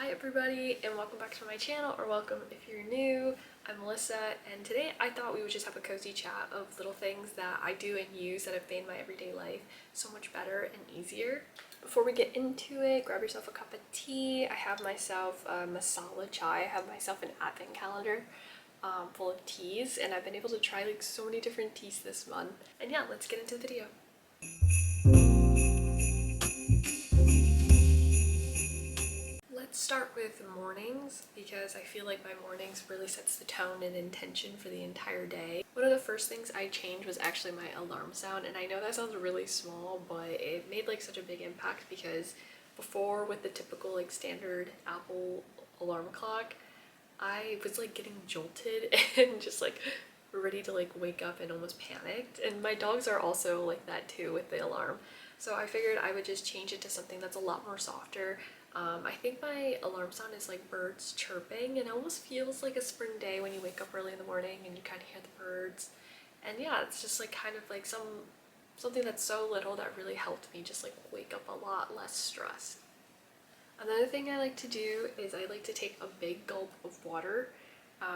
Hi everybody and welcome back to my channel, or welcome if you're new. I'm Alyssa and today I thought we would just have a cozy chat of little things that I do and use that have made my everyday life so much better and easier. Before we get into it, grab yourself a cup of tea. I have myself a masala chai. I have myself an advent calendar full of teas, and I've been able to try like so many different teas this month. And yeah, let's get into the video. Let's start with mornings because I feel like my mornings really sets the tone and intention for the entire day. One of the first things I changed was actually my alarm sound, and I know that sounds really small, but it made like such a big impact because before, with the typical like standard Apple alarm clock, I was like getting jolted and just like ready to like wake up and almost panicked. And my dogs are also like that too with the alarm. So I figured I would just change it to something that's a lot more softer. I think my alarm sound is like birds chirping, and it almost feels like a spring day when you wake up early in the morning and you kind of hear the birds. And yeah, it's just like kind of like something that's so little that really helped me just like wake up a lot less stressed. Another thing I like to do is I like to take a big gulp of water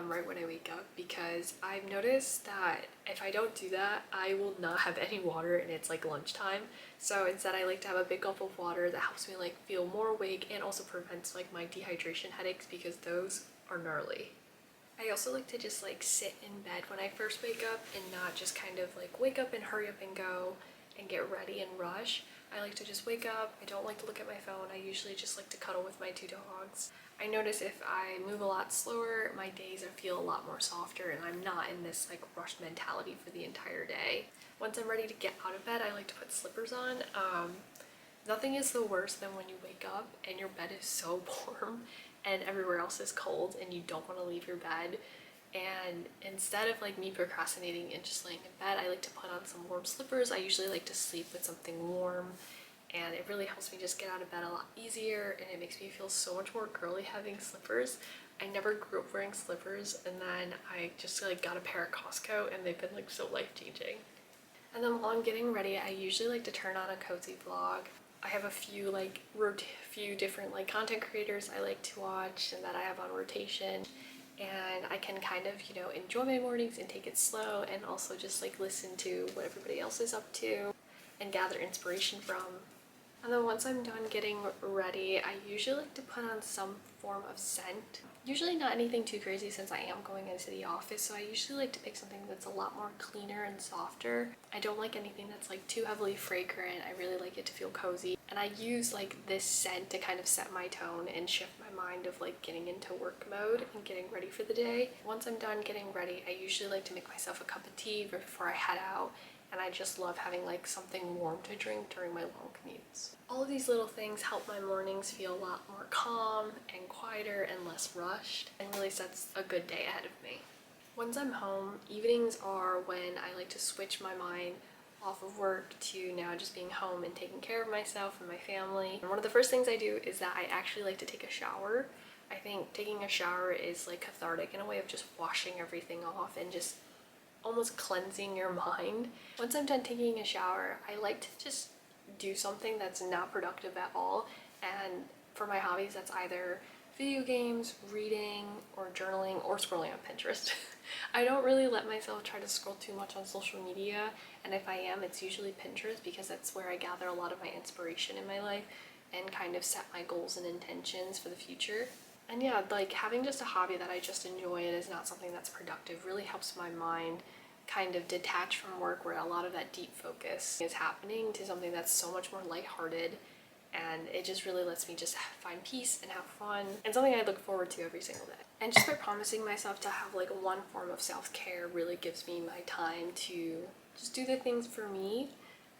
right when I wake up, because I've noticed that if I don't do that, I will not have any water and it's like lunchtime. So instead I like to have a big gulp of water that helps me like feel more awake and also prevents like my dehydration headaches, because those are gnarly. I also like to just like sit in bed when I first wake up and not just kind of like wake up and hurry up and go and get ready and rush. I like to just wake up. I don't like to look at my phone. I usually just like to cuddle with my two dogs. I notice if I move a lot slower, my days feel a lot more softer and I'm not in this like rushed mentality for the entire day. Once I'm ready to get out of bed, I like to put slippers on. Nothing is the worst than when you wake up and your bed is so warm and everywhere else is cold and you don't want to leave your bed. And instead of like me procrastinating and just laying in bed, I like to put on some warm slippers. I usually like to sleep with something warm, and it really helps me just get out of bed a lot easier, and it makes me feel so much more girly having slippers. I never grew up wearing slippers, and then I just like got a pair at Costco and they've been like so life-changing. And then while I'm getting ready, I usually like to turn on a cozy vlog. I have a few different like content creators I like to watch and that I have on rotation, and I can kind of, you know, enjoy my mornings and take it slow, and also just like listen to what everybody else is up to and gather inspiration from. And then once I'm done getting ready, I usually like to put on some form of scent. Usually not anything too crazy since I am going into the office, so I usually like to pick something that's a lot more cleaner and softer. I don't like anything that's like too heavily fragrant. I really like it to feel cozy. And I use like this scent to kind of set my tone and shift my mind of like getting into work mode and getting ready for the day. Once I'm done getting ready, I usually like to make myself a cup of tea before I head out. And I just love having like something warm to drink during my long commutes. All of these little things help my mornings feel a lot more calm and quieter and less rushed, and really sets a good day ahead of me. Once I'm home, evenings are when I like to switch my mind off of work to now just being home and taking care of myself and my family. And one of the first things I do is that I actually like to take a shower. I think taking a shower is like cathartic in a way of just washing everything off and just almost cleansing your mind. Once I'm done taking a shower, I like to just do something that's not productive at all. And for my hobbies, that's either video games, reading, or journaling, or scrolling on Pinterest. I don't really let myself try to scroll too much on social media, and if I am, it's usually Pinterest, because that's where I gather a lot of my inspiration in my life and kind of set my goals and intentions for the future. And yeah, like having just a hobby that I just enjoy and is not something that's productive really helps my mind kind of detach from work, where a lot of that deep focus is happening, to something that's so much more lighthearted, and it just really lets me just find peace and have fun, and something I look forward to every single day. And just by promising myself to have like one form of self-care really gives me my time to just do the things for me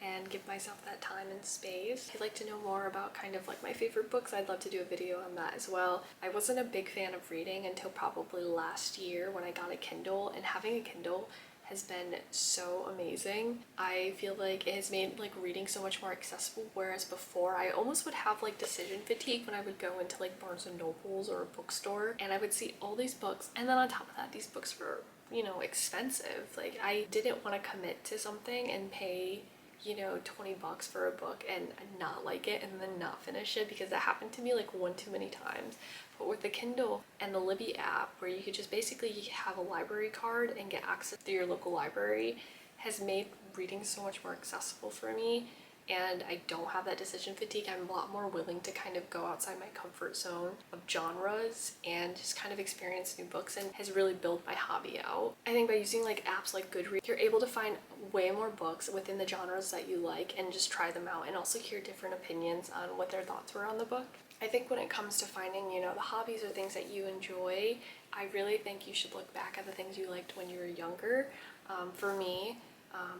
and give myself that time and space. If you'd like to know more about kind of like my favorite books, I'd love to do a video on that as well. I wasn't a big fan of reading until probably last year when I got a Kindle, and having a Kindle has been so amazing. I feel like it has made like reading so much more accessible, whereas before I almost would have like decision fatigue when I would go into like Barnes and Nobles or a bookstore and I would see all these books, and then on top of that, these books were, you know, expensive. Like I didn't want to commit to something and pay you know, 20 bucks for a book and not like it and then not finish it, because that happened to me like one too many times. But with the Kindle and the Libby app, where you could just basically have a library card and get access to your local library, has made reading so much more accessible for me. And I don't have that decision fatigue. I'm a lot more willing to kind of go outside my comfort zone of genres and just kind of experience new books, and has really built my hobby out. I think by using like apps like Goodreads, you're able to find way more books within the genres that you like and just try them out, and also hear different opinions on what their thoughts were on the book. I think when it comes to finding, you know, the hobbies or things that you enjoy, I really think you should look back at the things you liked when you were younger. For me,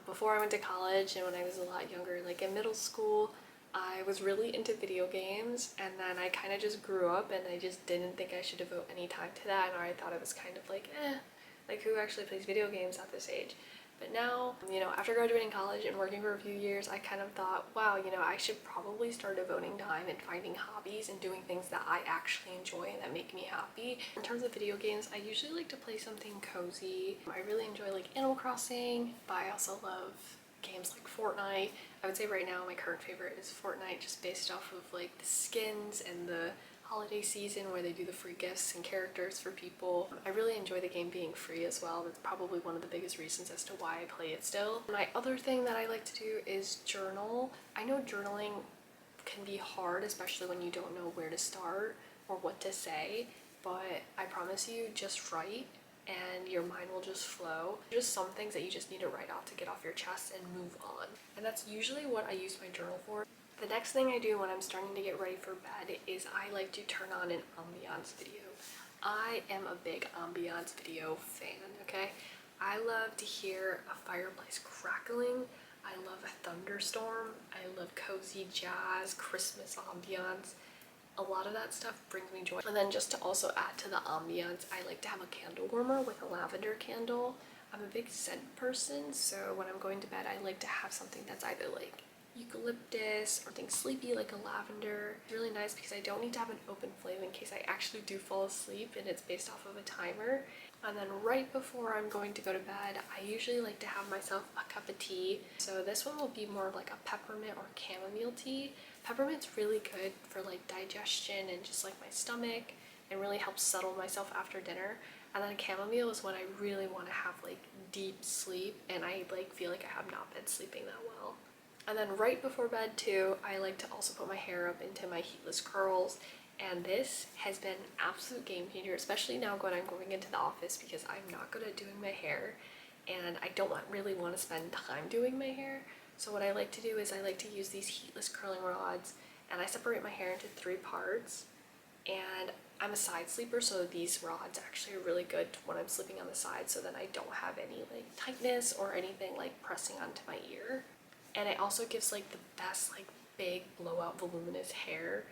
before I went to college and when I was a lot younger, like in middle school, I was really into video games, and then I kind of just grew up and I just didn't think I should devote any time to that, or I thought it was kind of like, like who actually plays video games at this age? But now, you know, after graduating college and working for a few years, I kind of thought, wow, you know, I should probably start devoting time and finding hobbies and doing things that I actually enjoy and that make me happy. In terms of video games, I usually like to play something cozy. I really enjoy like Animal Crossing, but I also love games like Fortnite. I would say right now my current favorite is Fortnite, just based off of like the skins and the holiday season where they do the free gifts and characters for people. I really enjoy the game being free as well. That's probably one of the biggest reasons as to why I play it still. My other thing that I like to do is journal. I know journaling can be hard, especially when you don't know where to start or what to say, but I promise you, just write and your mind will just flow. There's just some things that you just need to write out to get off your chest and move on. And that's usually what I use my journal for. The next thing I do when I'm starting to get ready for bed is I like to turn on an ambiance video. I am a big ambiance video fan, okay? I love to hear a fireplace crackling. I love a thunderstorm. I love cozy jazz, Christmas ambiance. A lot of that stuff brings me joy. And then just to also add to the ambiance, I like to have a candle warmer with a lavender candle. I'm a big scent person, so when I'm going to bed, I like to have something that's either like eucalyptus or something sleepy like a lavender. It's really nice because I don't need to have an open flame in case I actually do fall asleep, and it's based off of a timer. And then right before I'm going to go to bed, I usually like to have myself a cup of tea. So this one will be more of like a peppermint or chamomile tea. Peppermint's really good for like digestion and just like my stomach, and really helps settle myself after dinner. And then chamomile is when I really want to have like deep sleep, and I like feel like I have not been sleeping that well. And then right before bed too, I like to also put my hair up into my heatless curls. And this has been an absolute game changer, especially now when I'm going into the office, because I'm not good at doing my hair and I don't really want to spend time doing my hair. So what I like to do is I like to use these heatless curling rods, and I separate my hair into 3 parts. And I'm a side sleeper, so these rods actually are really good when I'm sleeping on the side, so then I don't have any like tightness or anything like pressing onto my ear. And it also gives like the best like big blowout voluminous hair.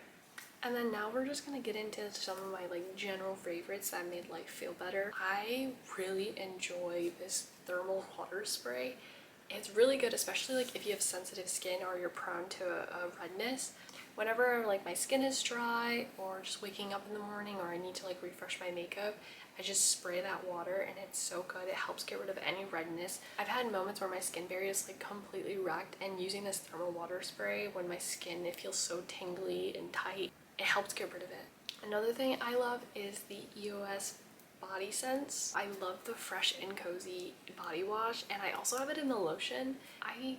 And then now we're just gonna get into some of my like general favorites that made life feel better. I really enjoy this thermal water spray. It's really good, especially like if you have sensitive skin or you're prone to a redness. Whenever like my skin is dry or just waking up in the morning or I need to like refresh my makeup, I just spray that water and it's so good. It helps get rid of any redness. I've had moments where my skin barrier is like completely wrecked, and using this thermal water spray when my skin, it feels so tingly and tight, it helps get rid of it. Another thing I love is the EOS body scents. I love the Fresh and Cozy body wash, and I also have it in the lotion. I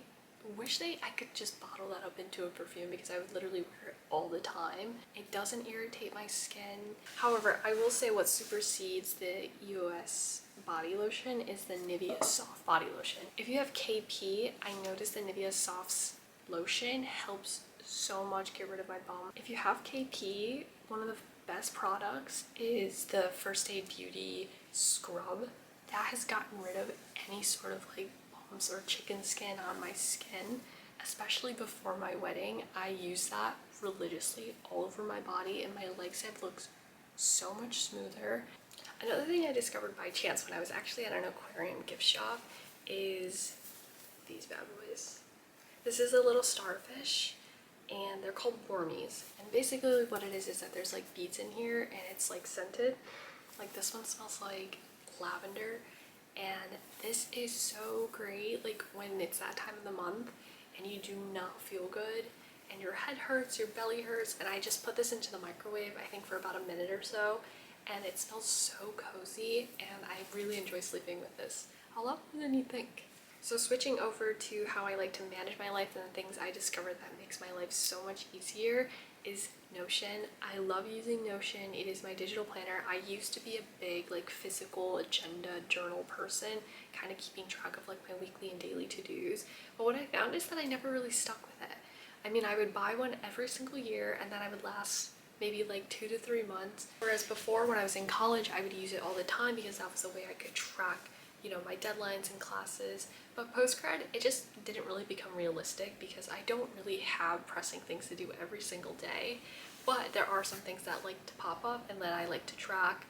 wish I could just bottle that up into a perfume, because I would literally wear it all the time. It doesn't irritate my skin. However, I will say what supersedes the EOS body lotion is the Nivea Soft body lotion. If you have KP, I noticed the Nivea Soft's lotion helps so much get rid of my bum. If you have KP, one of the best products is the First Aid Beauty scrub. That has gotten rid of any sort of like bumps or chicken skin on my skin, especially before my wedding. I use that religiously all over my body, and my legs have looked so much smoother. Another thing I discovered by chance when I was actually at an aquarium gift shop is these bad boys. This is a little starfish, and they're called wormies. And basically what it is that there's like beads in here, and it's like scented. Like this one smells like lavender, and this is so great like when it's that time of the month. and you do not feel good and your head hurts, your belly hurts, and I just put this into the microwave, I think for about a minute or so, and it smells so cozy, and I really enjoy sleeping with this a lot more than you think. So switching over to how I like to manage my life and the things I discovered that makes my life so much easier is Notion. I love using Notion. It is my digital planner. I used to be a big like physical agenda journal person, kind of keeping track of like my weekly and daily to-dos. But what I found is that I never really stuck with it. I mean, I would buy one every single year and then I would last maybe like 2 to 3 months. Whereas before, when I was in college, I would use it all the time because that was the way I could track, you know, my deadlines and classes. But post-grad, it just didn't really become realistic because I don't really have pressing things to do every single day. But there are some things that like to pop up and that I like to track.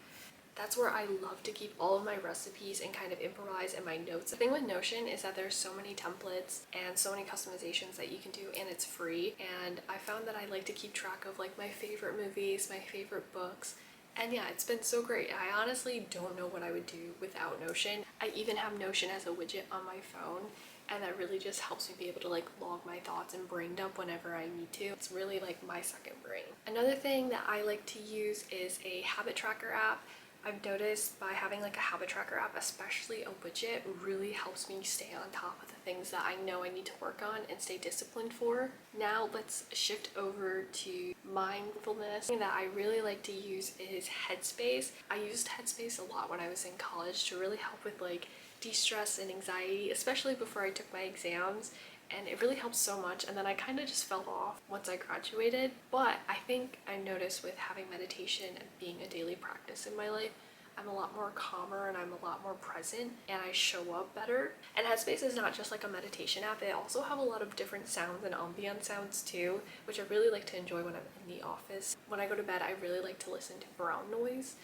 That's where I love to keep all of my recipes and kind of improvise in my notes. The thing with Notion is that there's so many templates and so many customizations that you can do, and it's free. And I found that I like to keep track of like my favorite movies, my favorite books. And yeah, it's been so great. I honestly don't know what I would do without Notion. I even have Notion as a widget on my phone, and that really just helps me be able to like log my thoughts and brain dump whenever I need to. It's really like my second brain. Another thing that I like to use is a habit tracker app. I've noticed by having like a habit tracker app, especially a widget, really helps me stay on top of the things that I know I need to work on and stay disciplined for. Now let's shift over to mindfulness. Something that I really like to use is Headspace. I used Headspace a lot when I was in college to really help with like de-stress and anxiety, especially before I took my exams. And it really helps so much, and then I kind of just fell off once I graduated. But I think I noticed with having meditation and being a daily practice in my life, I'm a lot more calmer and I'm a lot more present and I show up better. And Headspace is not just like a meditation app, they also have a lot of different sounds and ambient sounds too, which I really like to enjoy when I'm in the office. When I go to bed, I really like to listen to brown noise.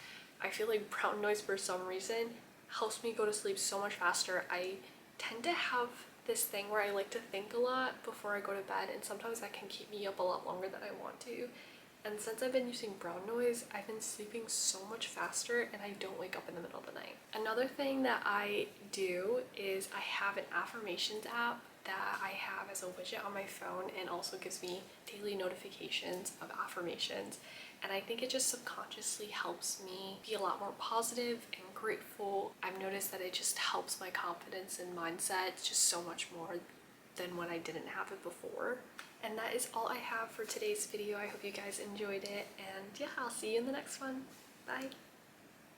I feel like brown noise for some reason helps me go to sleep so much faster. I tend to have this thing where I like to think a lot before I go to bed, and sometimes that can keep me up a lot longer than I want to. And since I've been using brown noise, I've been sleeping so much faster and I don't wake up in the middle of the night. Another thing that I do is I have an affirmations app that I have as a widget on my phone, and also gives me daily notifications of affirmations. And I think it just subconsciously helps me be a lot more positive and grateful. I've noticed that it just helps my confidence and mindset just so much more than when I didn't have it before. And that is all I have for today's video. I hope you guys enjoyed it, and yeah, I'll see you in the next one. Bye.